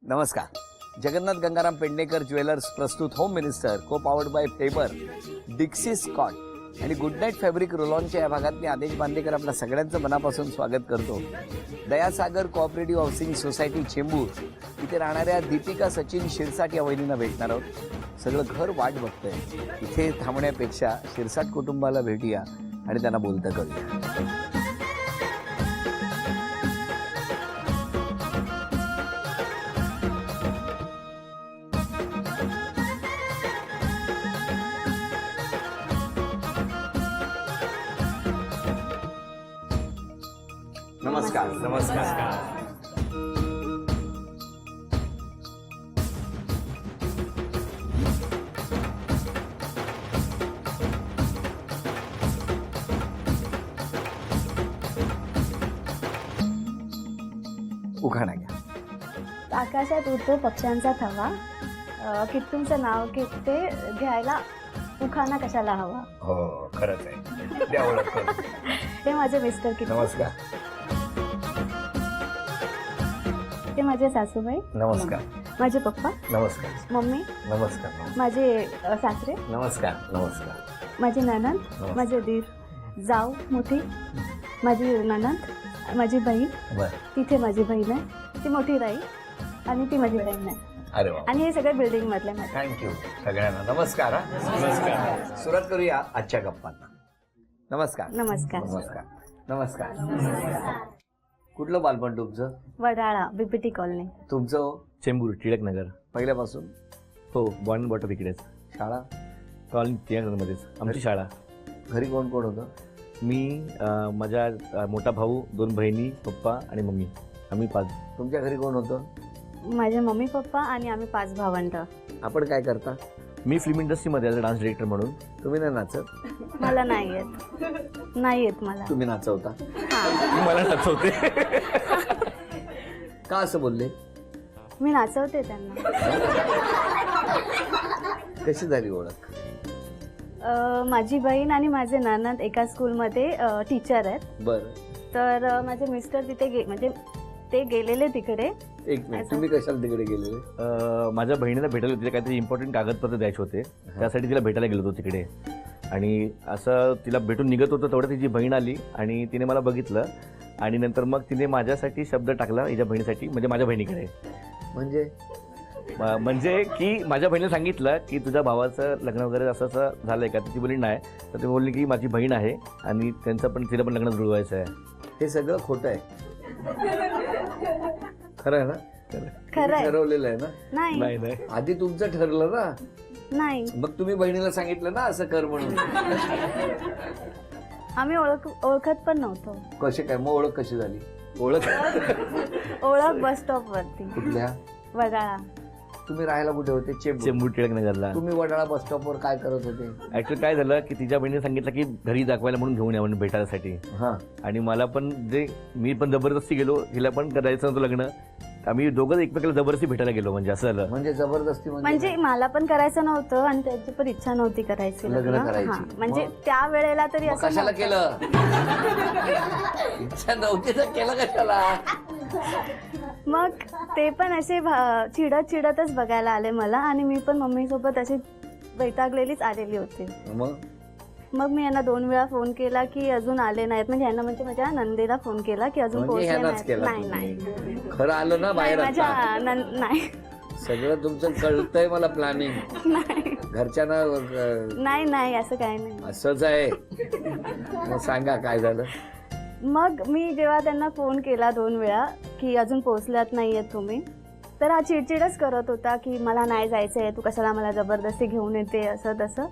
नमस्कार. जगन्नाथ गंगाराम पेडणेकर ज्वेलर्स प्रस्तुत home minister को पॉवर्ड बाय फेबर, डिक्सी स्कॉट आणि गुड नाईट फॅब्रिक रोलॉनच्या या भागात मी आदेश बांदेकर आपल्या सगळ्यांचं मनापासून स्वागत करतो. Dayasagar cooperative housing society Chembur इथे राहणाऱ्या दीपिका सचिन शिरसाट या वहिनींना भेटणार आहोत. सगळं घर वाट बघतंय. इथे थांबण्यापेक्षा शिरसाट कुटुंबाला भेटूया आणि त्यांना बोलतं करूया. नमस्कार. नमस्कार. उखाणा घ्या. आकाशात उडतो पक्ष्यांचा थवा, किट्टूंचं नाव घेते घ्यायला उखाणा कशाला हवा. हो, खरंच आहे. द्या ओळख करून. हे माझे मिस्टर किट्टू, नमस्कार. हे माझे सासूबाई, नमस्कार. माझे पप्पा, नमस्कार. मम्मी, नमस्कार. माझे सासरे, नमस्कार. नमस्कार. माझी ननंद, माझे दीर, जाऊ मोठी, माझी ननंद, माझी बहीण, बरं. तिथे माझी बहीण आहे, ती मोठी राई आणि ती माझी बहीण आहे. अरे वा, आणि हे सगळे बिल्डिंग मधले माझे. थँक्यू सगळ्यांना. नमस्कार. नमस्कार. सुरुवात करूया आजच्या गप्पांना. नमस्कार. नमस्कार. नमस्कार. नमस्कार. कुठलं बालपण तुमचं? Wadala, BPT colony. तुमचं? चेंबूर, टिळक नगर. पहिल्यापासून? हो, बॉर्न बॉटम इकडेच. शाळा? कॉलनी टिळक नगरमध्येच आमची शाळा. घरी कोण कोण होतं? मी, माझा मोठा भाऊ, 2 बहिणी, पप्पा आणि मम्मी. आम्ही 5. तुमच्या घरी कोण होतं? माझे मम्मी पप्पा आणि आम्ही 5 भावंड. आपण काय करता? मी फिल्म इंडस्ट्रीमध्ये आहे डान्स डिरेक्टर म्हणून. तुम्ही नाही नाचत? मला नाही येत, नाही येत मला. तुम्ही नाचवता? मला नाचवते. का असं बोलले? मी नाचवते त्यांना. कशी झाली ओळख? माझी बहीण आणि माझे ननंद एका स्कूलमध्ये टीचर आहेत. बरं. तर माझे मिस्टर तिथे म्हणजे ते गेलेले तिकडे. एक मिनिट, तुम्ही कशाला तिकडे गेलेले? माझ्या बहिणीला भेटायला होते, काहीतरी इम्पॉर्टंट कागदपत्र द्यायचे होते, त्यासाठी तिला भेटायला गेलो होतो तिकडे. आणि असं तिला भेटून निघत होतं तेवढं तिची बहीण आली आणि तिने मला बघितलं आणि नंतर मग तिने माझ्यासाठी शब्द टाकला हिच्या बहिणीसाठी, म्हणजे माझ्या बहिणीकडे. म्हणजे की माझ्या बहिणीला सांगितलं की तुझ्या भावाचं लग्न वगैरे असं असं झालंय का? ती बोलली नाही. तर ती बोलली की माझी बहीण आहे आणि त्यांचं पण तिला पण लग्न जुळवायचं आहे. हे सगळं खोटं आहे. खरं आहे ना? खरं आहे. ठरवलेलं आहे ना? नाही नाही नाही आधी तुमचं ठरलं ना, नाही, मग तुम्ही बहिणीला सांगितलं ना असं कर म्हणून. आम्ही ओळखत पण नव्हतो. कसे काय मग ओळख कशी झाली? ओळख ओळख बस स्टॉप वरती, कुठल्या? वडाळा. तुम्ही राहायला कुठे होते? चेंबूर. चेंबूर टिळक नगरला. तुम्ही वडाळा बस स्टॉपवर काय करत होते? ऍक्च्युली काय झालं की तिच्या बहिणीने सांगितलं की घरी दाखवायला म्हणून घेऊन या म्हणून भेटायसाठी. हा. आणि मला पण मी पण जबरदस्ती गेलो, हिला पण करायचं नव्हतं लग्न. आम्ही दोघं एकमेकाला जबरदस्ती भेटायला गेलो, म्हणजे असं झालं. म्हणजे जबरदस्ती म्हणजे मला पण करायचं नव्हतं आणि त्याची पण इच्छा नव्हती करायची लग्न करायची. हा, म्हणजे मग? त्या वेळेला तरी मग असं कशाला नव्हतं. केलं? इच्छा नव्हती तर केलं कशाला? मग ते पण असे चिडतच बघायला आले मला आणि मी पण मम्मी सोबत अशी वैतागलेलीच आलेली होती. मग मी यांना 2 वेळा फोन केला की अजून आले नाहीत. म्हणजे यांना म्हणजे माझ्या नंदेला फोन केला की अजून म्हणजे पोहोचले ह्यालाच केला नाही. नाही तुम्ही. खरं आलं ना नाही, बाहेर माझ्या आता? नाही सगळं तुमचं कळतंय मला प्लॅनिंग. नाही घरच्यांना नाही नाही असं काही नाही. असंच आहे. मग सांगा काय झालं? मग मी जेव्हा त्यांना फोन केला 2 वेळा की अजून पोहोचल्यात नाही आहेत तुम्ही, तर हा चिडचिडच करत होता की मला नाही जायचं आहे, तू कशाला मला जबरदस्ती घेऊन येते, असं तसं.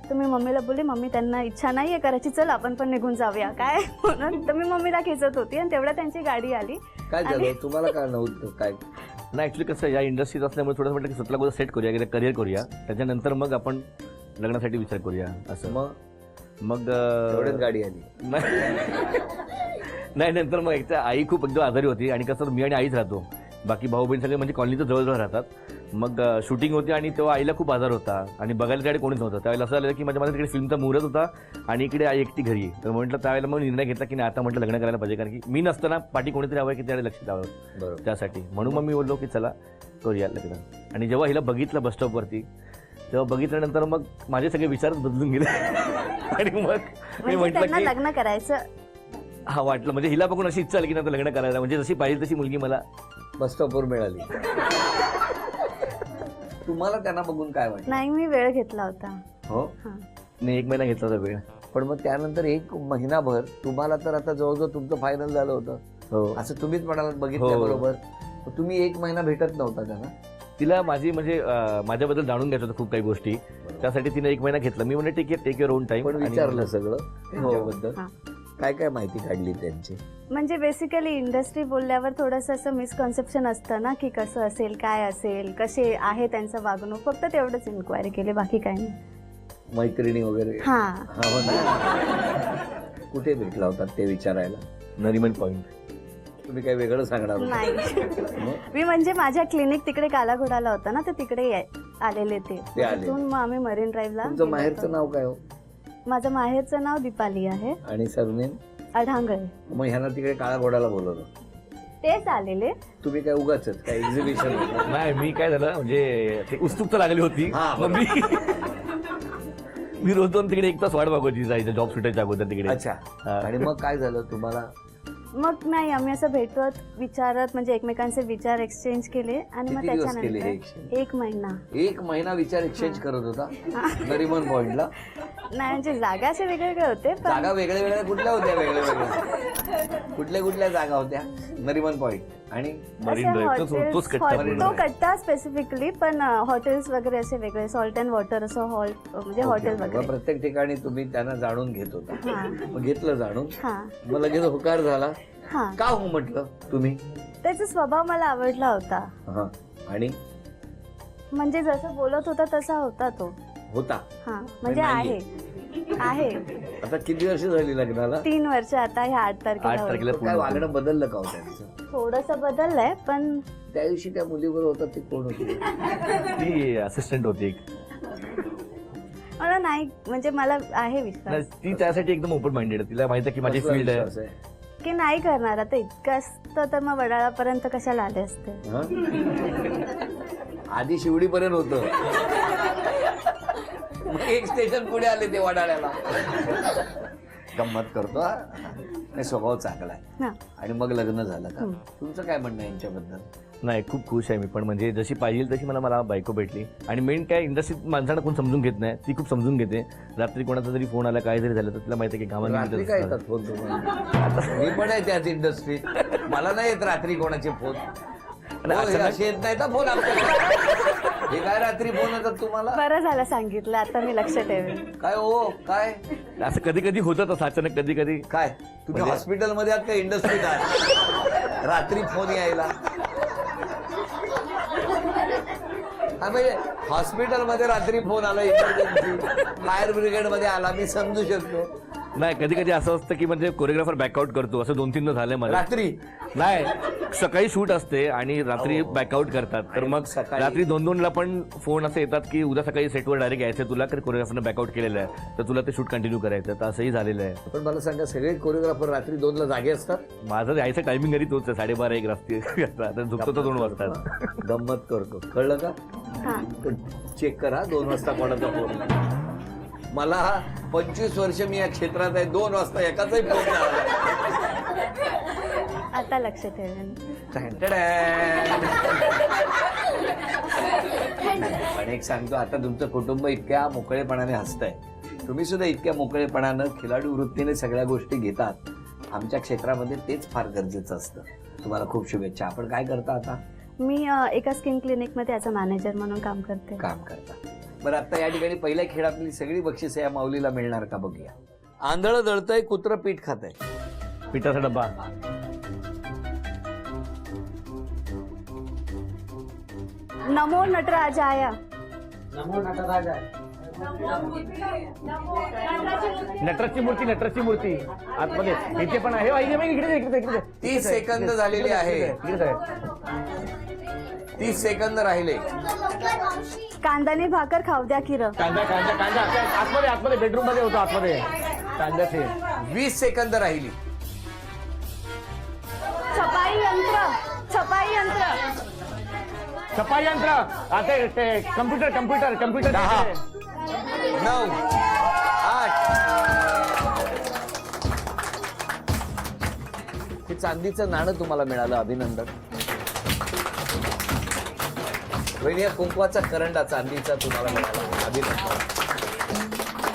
तर मी मम्मीला बोलली, मम्मी त्यांना इच्छा नाही आहे करायची, चल आपण पण निघून जाऊया काय म्हणून. तर मी मम्मीला खेचत होती आणि तेवढ्या त्यांची गाडी आली. काय झालं तुम्हाला? काय नव्हतं काय? नाही, ॲक्च्युली कसं या इंडस्ट्रीत असल्यामुळे थोडंसं म्हटलं की स्वतःला गोष्ट सेट करूया, करिअर करूया, त्याच्यानंतर मग आपण लग्नासाठी विचार करूया असं. मग एवढ्यात गाडी आली? नाही, नंतर मग एकदा आई खूप एकदम आजारी होती आणि कसं मी आणि आईच राहतो, बाकी भाऊ बहीण सगळे म्हणजे कॉलनीचं जवळजवळ राहतात. मग शूटिंग होती आणि तेव्हा आईला खूप आजार होता आणि बघायला त्याकडे कोणीच नव्हतं. त्यावेळेला असं झालं की माझ्या तिकडे फिल्मचा मुहूर्त होता आणि इकडे आई एकटी घरी. तर म्हटलं त्यावेळेला मग निर्णय घेतला की नाही आता म्हटलं लग्न करायला पाहिजे, कारण की मी नसताना पाठी कोणीतरी हवं की त्याकडे लक्ष द्यावं त्यासाठी. म्हणून मग मी बोललो की चला करूया लग्न. आणि जेव्हा हिला बघितलं बस स्टॉपवरती तेव्हा बघितल्यानंतर मग माझे सगळे विचारच बदलून गेले. आणि मग मी म्हणजे म्हटलं त्यांना की लग्न करायचं. हा वाटलं म्हणजे हिला बघून अशी इच्छा आली की नंतर लग्न करायला, म्हणजे जशी पाहिजे तशी मुलगी मला. बस स्टॉपवर मिळाली. तुम्हाला त्यांना बघून काय वाटलं? नाही, मी वेळ घेतला होता. हो, हा. नाही 1 महिना घेतला होता वेळ. पण मग त्यानंतर 1 महिनाभर तुम्हाला तर आता जवळजवळ तुमचं फायनल झालं होतं हो. असं तुम्हीच म्हणालात बघितल्याबरोबर. तुम्ही 1 महिना भेटत नव्हता त्यांना? तिला माझी म्हणजे माझ्याबद्दल जाणून घ्यायचं होतं खूप काही गोष्टी, त्यासाठी तिने 1 महिना घेतला. मी म्हणले ठीक आहे, टेक युअर ओन टाइम. पण विचारलं सगळं त्यांच्याबद्दल? हा. काय काय माहिती काढली त्यांची? म्हणजे बेसिकली इंडस्ट्री बोलल्यावर थोडंसं असं मिसकन्सेप्शन असतं ना, की कसं असेल, काय असेल, कसे आहे त्यांचं वागणूक, फक्त तेवढंच इन्क्वायरी केली, बाकी काही नाही. मैत्रिणी वगैरे? हा. हा, हो ना. कुठे भेटला होता ते विचारायला? नरिमन पॉइंट. तुम्ही काही वेगळं सांगणार होता? नाही. मग? मी म्हणजे माझ्या क्लिनिक तिकडे कालाघोडाला होता ना, तर तिकडे आलेले ते. आले. तिथून मग आम्ही मरीन ड्राईव्हला तुमचं गेलो माहेरचं होतो. नाव काय हो? माझं माहेरचं नाव दीपाली आहे. आणि सरनेम? अढांगळे. मग ह्यांना तिकडे काळा घोडाला बोलवलं? तेच आलेले. तुम्ही काय उगाच काय एक्झिबिशन होतं? नाही, मी काय झालं म्हणजे ते उत्सुकता लागली होती. हा, मग मी रोज दोन तिकडे 1 तास वाट बघायची जायचं जॉब सुटायच्या अगोदर तिकडे. अच्छा. हा. आणि मग काय झालं तुम्हाला? मग नाही, आम्ही असं भेटत विचारत म्हणजे एकमेकांचे विचार एक्सचेंज केले आणि मग किती दिवस केले हे त्याच्यानंतर exchange? 1 महिना. 1 महिना विचार एक्सचेंज करत होता नरिमन पॉइंटला? नाही म्हणजे जागा असे वेगवेगळे होते, पण जागा वेगळ्या वेगळ्या कुठल्या होत्या? वेगळ्या कुठल्या जागा होत्या? नरिमन पॉइंट आणि मरीन ड्राईव्ह तोच कट्टा. तो कट्टा स्पेसिफिकली, पण हॉटेल्स वगैरे असे वेगळे, सॉल्ट अँड वॉटर असं हॉल म्हणजे हॉटेल मग वगैरे. प्रत्येक ठिकाणी तुम्ही त्यांना जाणून घेत होता. हा. मग घेतलं जाणून, हा. मग लगेच होकार झाला. हा. का हो म्हटलं तुम्ही? त्याचा स्वभाव मला आवडला होता. हा. आणि म्हणजे जसं बोलत होता तसा होता तो. होता? हा, म्हणजे नाहीये. आहे. आता किती वर्ष झाली लग्नाला? 3 वर्ष आता ह्या 8 8 तारखेला तारखेला होईल. काय वागणं बदललं का हो त्यांचं? थोडंसं बदललंय, पण त्या दिवशी त्या मुलीवर होता ती कोण होती? ती असिस्टंट होती एक. मला नाही म्हणजे मला आहे विश्वास नाही, ती त्यासाठी एकदम ओपन माइंडेड. तिला माहिती आहे की माझी कसला फील्ड आहे. विश्वास आहे? की नाही करणार. आता इतकं असतं तर मग वडाळापर्यंत कशाला आले असते. हा? आधी शिवडीपर्यंत होतं, मग 1 स्टेशन पुढे आले ते वडाळ्याला. गंमत करतो हा. नाही, स्वभाव चांगला आहे. हा. आणि मग लग्न झालं का? तुमचं काय म्हणणं आहे यांच्याबद्दल? नाही, खूप खुश आहे मी पण. म्हणजे जशी पाहिजे तशी मला बायको भेटली. आणि मेन काय, इंडस्ट्रीत माणसांना कोण समजून घेत नाही, ती खूप समजून घेते. रात्री कोणाचा जरी फोन आला, काय जरी झालं तर तिला माहिती आहे की रात्री काय गावांनी येतात फोन तुम्हाला? मी पण आहे त्याच इंडस्ट्रीत. मला नाही येत रात्री कोणाचे फोन. असे येत नाही ना फोन आमच्याकडे. हे काय रात्री फोन येतात तुम्हाला? बरं झालं सांगितलं, आता मी लक्ष ठेवेन. काय हो काय असं कधी कधी होतं तसं अचानक कधी कधी. काय तुम्ही हॉस्पिटलमध्ये आहात का इंडस्ट्रीत आहात? रात्री फोन यायला? हा, म्हणजे हॉस्पिटलमध्ये रात्री फोन आला, इमर्जन्सी, फायर ब्रिगेड मध्ये आला, मी समजू शकतो. नाही, कधी कधी असं असतं की म्हणजे कोरिओग्राफर बॅकआउट करतो, असं 2-3 झालंय मला. रात्री? नाही, सकाळी शूट असते आणि रात्री बॅकआउट करतात. तर आणि मग मग सकाळी- रात्री 2-2ला पण फोन असे येतात की उद्या सकाळी सेटवर डायरेक्ट यायचं तुला, तर कोरिओग्राफरनं बॅकआउट केलेलं आहे, तर तुला ते शूट कंटिन्यू करायचं. तर असंही झालेलं आहे. पण मला सांगा, सगळे कोरिओग्राफर रात्री 2ला जागे असतात? माझं यायचं टायमिंग घरी तोच आहे, 12:30-1 रात्री. आता झोपतो तर 2 वाजतात. गंमत करतो, कळलं का? हा. चेक करा 2 वाजता कोणाचा फोन. मला 25 वर्ष मी या क्षेत्रात आहे, 2 वाजता एकाचाही फोन नाही आला. आता लक्ष ठेवेन. पण एक सांगतो, आता तुमचं कुटुंब इतक्या मोकळेपणाने हसतंय, तुम्ही सुद्धा इतक्या मोकळेपणानं खिलाडू वृत्तीने सगळ्या गोष्टी घेतात. आमच्या क्षेत्रामध्ये तेच फार गरजेचं असतं. तुम्हाला खूप शुभेच्छा. आपण काय करता आता? मी एका स्किन क्लिनिकमध्ये ॲज अ मॅनेजर म्हणून काम करते. काम करता. बरं, आता या ठिकाणी पहिल्या खेळातली सगळी बक्षिसं या माऊलीला मिळणार का बघूया. आंधळ दळतंय, कुत्रं पीठ खातंय. पिठाचा डब्बा. नमो नटराजाया. नटराजची मूर्ती आतमध्ये इथे पण आहे. इकडे 30 सेकंद झालेली आहे. 30 सेकंद राहिले. कांदाने भाकर खाऊ द्या किर. कांदा आतमध्ये बेडरूम मध्ये होतो, आतमध्ये कांद्याचे. 20 सेकंद राहिली. छपाई यंत्र. छपाई यंत्र आता कम्प्युटर 10 9 8 हे चांदीचं नाणं तुम्हाला मिळालं, अभिनंदन. वहिनी, या कुंकवाचा करंडा चांदीचा तुम्हाला मिळाला, अभिनंदन.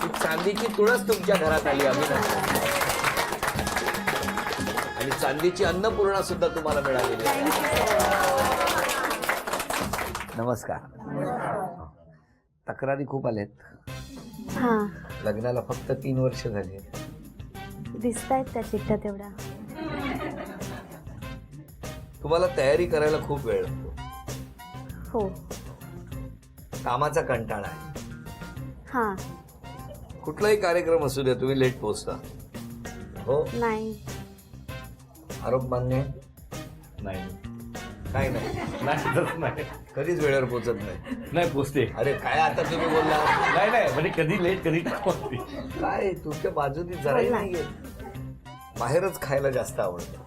ही चांदीची तुळस तुमच्या घरात आली, अभिनंदन. आणि चांदीची अन्नपूर्णा सुद्धा तुम्हाला मिळालेली आहे. नमस्कार. तक्रारी खूप आल्यात. हा, लग्नाला फक्त 3 वर्ष झाली. दिसतायत त्या चिठ्ठ्या तेवढ्या. तुम्हाला तयारी करायला खूप वेळ लागतो, हो. कामाचा कंटाळा आहे. हा. कुठलाही कार्यक्रम असू द्या, तुम्ही लेट पोहोचता. हो, नाही. आरोप मान्य आहे? नाही काय नाही, नाही तसं नाही कधीच वेळेवर पोहोचत नाही. नाही पोचते. अरे काय आता तुम्ही बोलला, नाही म्हणजे कधी लेट कधी पोचते. काय तुमच्या बाजूनी जराही बोला. नाहीये. बाहेरच खायला जास्त आवडतं,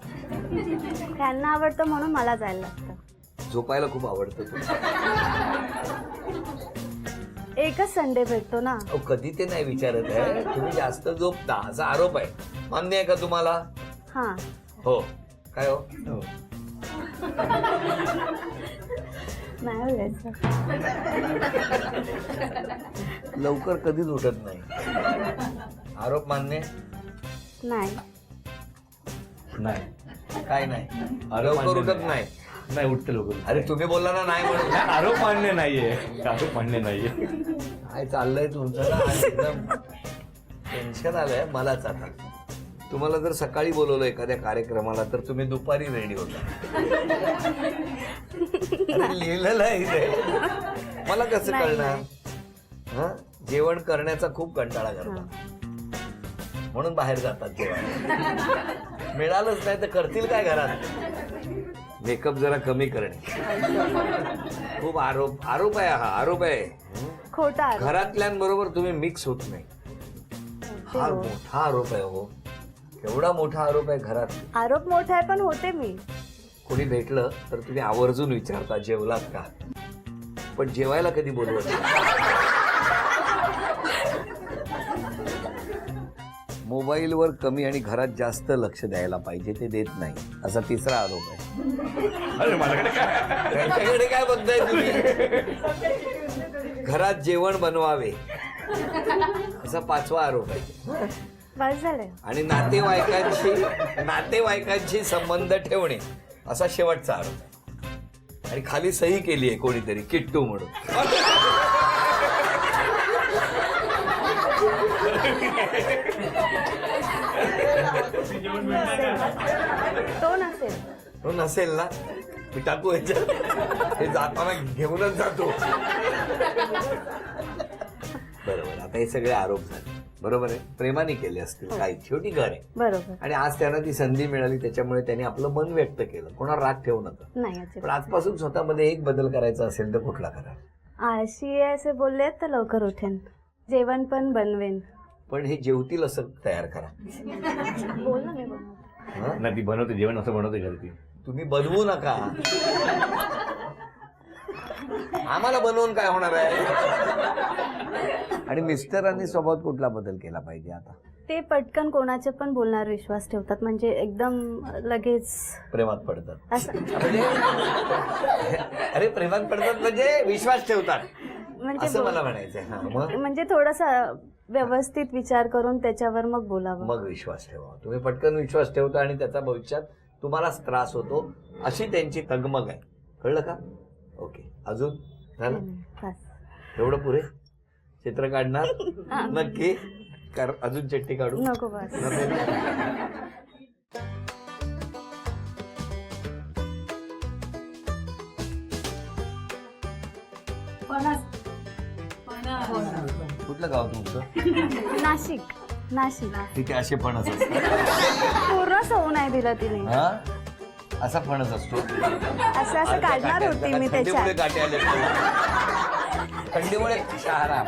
त्यांना आवडतं म्हणून मला जायला लागतं. झोपायला खूप आवडतं तुम्हाला. एकच संडे भेटतो ना. अहो, कधी ते नाही विचारत आहे, तुम्ही जास्त झोपता असा आरोप आहे. मान्य आहे का तुम्हाला? हा. हो. काय हो? नाही बोलायचं. लवकर कधीच उठत नाही. आरोप मान्य? नाही काय नाही, आरोप लवकर मान्य उठत नाही. नाही. नाही उठते लोक. अरे तुम्ही बोलला ना नाही म्हणून. आरोप मान्य नाहीये, आरोप मान्य नाहीये. काय चाललंय तुमचं ना, आज एकदम टेन्शन आलंय मलाच. आता तुम्हाला जर सकाळी बोलवलं एखाद्या कार्यक्रमाला तर तुम्ही दुपारी रेडी होता. अरे लिहिलेलं आहे इथे. मला कसं नाही, कळणार? हा, जेवण करण्याचा खूप कंटाळा करतात म्हणून बाहेर जातात जेवण. मिळालंच नाही तर करतील काय घरात? मेकअप जरा कमी करणे. खूप आरोप आहे हा, आरोप आहे. खोटा आरोप. घरातल्यांबरोबर तुम्ही मिक्स होत नाही. हा मोठा आरोप आहे हो. एवढा मोठा आरोप आहे घरात. आरोप मोठा आहे पण होते मी. कोणी भेटलं तर तुम्ही आवर्जून विचारता जेवलात का, पण जेवायला कधी बोलवत नाही. मोबाईलवर कमी आणि घरात जास्त लक्ष द्यायला पाहिजे ते देत नाही, असा 3रा आरोप आहे. अरे माझ्याकडे काय त्यांच्याकडे काय बघताय तुम्ही? घरात जेवण बनवावे असा 5वा आरोप आहे. बस झालंय. आणि नातेवाईकांशी संबंध ठेवणे असा शेवटचा आरोप आहे. आणि खाली सही केली आहे कोणीतरी, किट्टू म्हणून. तो नसेल. तो नसेल ना, मी टाकू याच्यात. हे जाताना घेऊनच जातो. बरोबर. आता हे सगळे आरोप झाले, बरोबर आहे. प्रेमाने केले असतील काही, शेवटी घर आहे. बरोबर. आणि आज त्यांना ती संधी मिळाली, त्याच्यामुळे त्यांनी आपलं मन व्यक्त केलं. कोणाला राग ठेवू नका. नाही पण अजिबात. आजपासून स्वतःमध्ये एक बदल करायचा असेल तर कुठला करा? आळशी आहे असे बोलले तर लवकर उठेन, जेवण पण बनवेन. पण हे जेवतील असं तयार करा. बोल ना, मी बनवते. हं? नाही ती बनवते जेवण, असं बनवते घरी ती. तुम्ही बनवू नका. आम्हाला बनवून काय होणार आहे? आणि मिस्टरांनी स्वभावात कुठला बदल केला पाहिजे आता? ते पटकन कोणाचे पण बोलणार विश्वास ठेवतात, म्हणजे एकदम लगेच प्रेमात पडतात असं. म्हणजे अरे प्रेमात पडतात म्हणजे विश्वास ठेवतात म्हणजे असं मला म्हणायचंय. हा, मग म्हणजे थोडासा व्यवस्थित विचार करून त्याच्यावर मग बोलावं. मग विश्वास ठेवा. तुम्ही पटकन विश्वास ठेवता आणि त्याचा भविष्यात तुम्हालाच त्रास होतो, अशी त्यांची तगमग आहे. कळलं का? ओके. अजून झालं? बस. एवढं पुरे? चित्र काढणार नक्की? अजून चिठ्ठी काढू नको, बस. नको ना? कुठलं गाव तुमचं? नाशिक. तिथे असे फणस असतात. पूर्ण सवू नाही दिलं तिने. हा, असा फणस असतो. असं काढणार होती मी थंडीमुळे त्याच्यात. काटे आले. थंडीमुळे शहारा.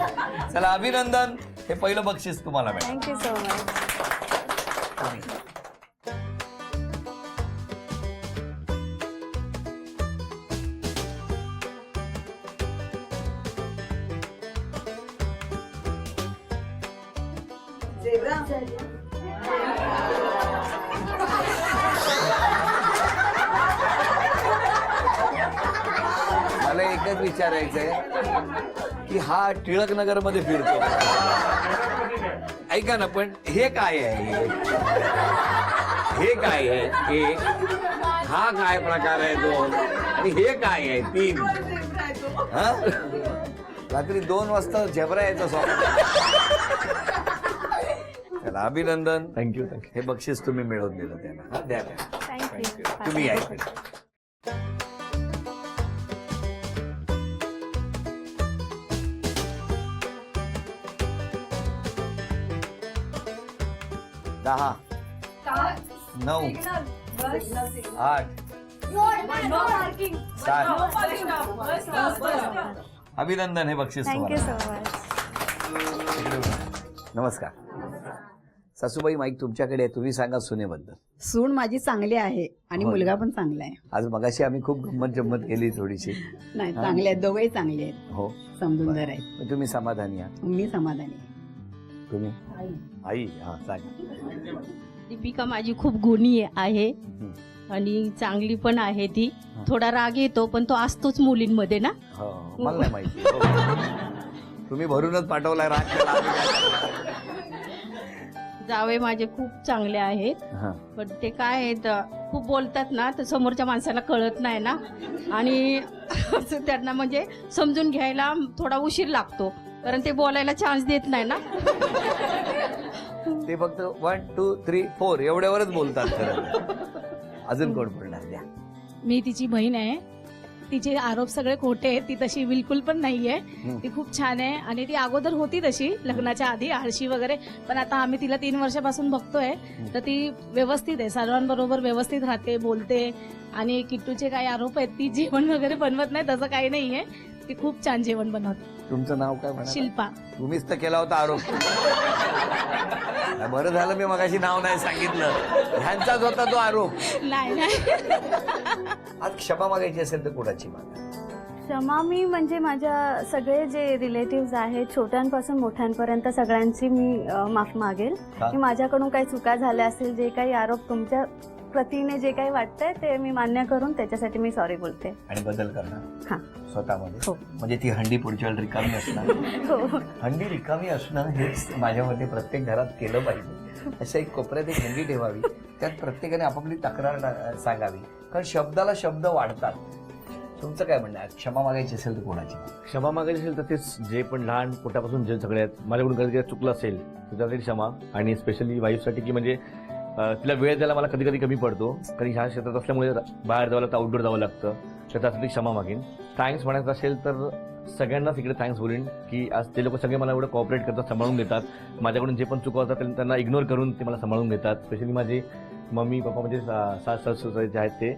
चला, अभिनंदन. हे पहिलं बक्षीस तुम्हाला मिळालं. Thank you so much. मला एकच विचारायचंय की हा टिळकनगर मध्ये फिरतो. ऐका ना, पण हे काय आहे? हे काय आहे? हे हा काय प्रकार आहे 2 आणि हे काय आहे 3? हा? रात्री 2 वाजता झेब्रा यायचा सॉन्ग. चला, अभिनंदन. थँक्यू. हे बक्षीस तुम्ही मिळवून दिलं त्यांना. हा, द्या द्या. थँक्यू. तुम्ही ऐका. दहा, 9, 8, 7. अभिनंदन, हे बक्षीस थँक्यू तुम्हाला. So much. नमस्कार. सासूबाई, माईक तुमच्याकडे आहे. तुम्ही सांगा सुनेबद्दल. सून माझी चांगली आहे आणि हो. मुलगा पण चांगला आहे. आज मगाशी आम्ही खूप गंमत जम्मत केली थोडीशी. नाही, चांगले आहेत, दोघेही चांगले आहेत, हो, समजूनदार आहेत. मग तुम्ही समाधानी आहात? मी समाधानी आहे. तुम्ही आई? हा, सांगा. दीपिका माझी खूप गुणी आहे आणि चांगली पण आहे ती. थोडा राग येतो पण तो असतोच मुलींमध्ये ना. हो, मला नाही माहिती. हो. तुम्ही भरूनच पाठवलाय राग केला आम्ही काय करणार? जावे माझे खूप चांगले आहेत हा. पण ते काय आहेत खूप बोलतात ना तर समोरच्या माणसाला कळत नाही ना आणि असं त्यांना म्हणजे समजून घ्यायला थोडा उशीर लागतो कारण ते बोलायला चान्स देत नाही ना. ते फक्त 1, 2, 3, 4 एवढ्यावरच बोलतात खरं. अजून कोण बोलणार? द्या. मी तिची बहीण आहे. तिचे आरोप सगळे खोटे आहेत. ती तशी बिलकुल पण नाहीये. ती खूप छान आहे आणि ती अगोदर होती तशी लग्नाच्या आधी आळशी वगैरे, पण आता आम्ही तिला 3 वर्षापासून बघतोय तर ती व्यवस्थित आहे, सर्वांबरोबर व्यवस्थित राहते, बोलते. आणि किट्टूचे काही आरोप आहेत ती जेवण वगैरे बनवत नाही तसं काही नाहीये. ती खूप छान जेवण बनवते. तुमचं नाव काय म्हणा? शिल्पा. तुम्हीच तर केला होता आरोप. बरं झालं मी मगाशी नाव नाही सांगितलं. ह्यांचाच होता तो आरोप. नाही नाही आज क्षमा मागायची असेल तर कोणाची मागा? क्षमा मी म्हणजे माझ्या सगळे जे रिलेटिव्स आहेत छोट्यांपासून मोठ्यांपर्यंत सगळ्यांची मी माफी मागेल. हा. की माझ्याकडून काही चुका झाल्या असतील, जे काही आरोप तुमच्या प्रतीने जे काही वाटतंय ते मी मान्य करून त्याच्यासाठी मी सॉरी बोलते. आणि बदल करणार हा. स्वतःमध्ये. हो. म्हणजे ती हंडी पुढच्या वेळेला रिकामी असणार. हो. हंडी रिकामी असणं हेच माझ्या मते प्रत्येक घरात केलं पाहिजे. अशा एक कोपऱ्यात एक हंडी ठेवावी, त्यात प्रत्येकाने आपापली तक्रार सांगावी, कारण शब्दाला शब्द वाढतात. तुमचं काय म्हणणं आहे? क्षमा मागायची असेल तर कोणाची? क्षमा मागायची असेल तर तेच जे पण लहान पोटापासून जे सगळे आहेत माझ्याकडून कधी चुकलं असेल तर त्यासाठी क्षमा. आणि स्पेशली वाईफसाठी की म्हणजे तिला वेळ द्यायला मला कधी कधी कमी पडतो, कारण ह्या क्षेत्रात असल्यामुळे बाहेर जावं लागतं, आउटडोर जावं लागतं, तर त्यासाठी क्षमा मागेन. थँक्स म्हणायचं असेल तर सगळ्यांनाच इकडे थँक्स बोलेन की आज ते लोक सगळे मला एवढं कॉपरेट करतात, सांभाळून घेतात. माझ्याकडून जे पण चुका होतात त्यांना इग्नोर करून ते मला सांभाळून घेतात. स्पेशली माझे मम्मी पप्पा म्हणजे सासू जे आहेत ते,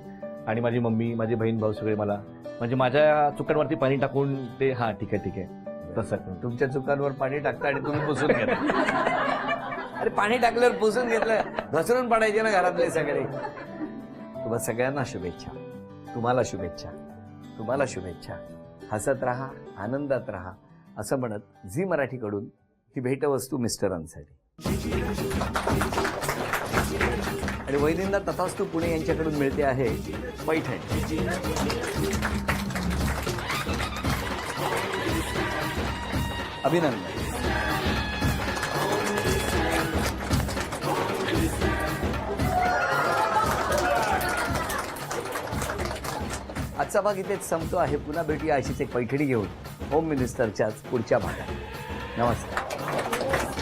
आणि माझी मम्मी, माझी बहीण भाऊ सगळे मला म्हणजे माझ्या चुकांवरती पाणी टाकून ते हा ठीक आहे तसं. तुमच्या चुकांवर पाणी टाकता आणि तुम्ही पुसून घेता. अरे पाणी टाकल्यावर पुसून घेतलं, घसरून पडायचे ना घरातले सगळे. तुम्हाला सगळ्यांना शुभेच्छा. तुम्हाला शुभेच्छा. तुम्हाला शुभेच्छा. हसत राहा, आनंदात राहा असं म्हणत झी मराठीकडून ही भेटवस्तू मिस्टरांसाठी आणि वैनींना तथास्तू पुणे यांच्याकडून मिळते आहे पैठणी. अभिनंदन. आजचा भाग इथेच संपतो आहे. पुन्हा भेटूया अशीच एक पैठणी घेऊन होम मिनिस्टरच्याच पुढच्या भागात. नमस्कार.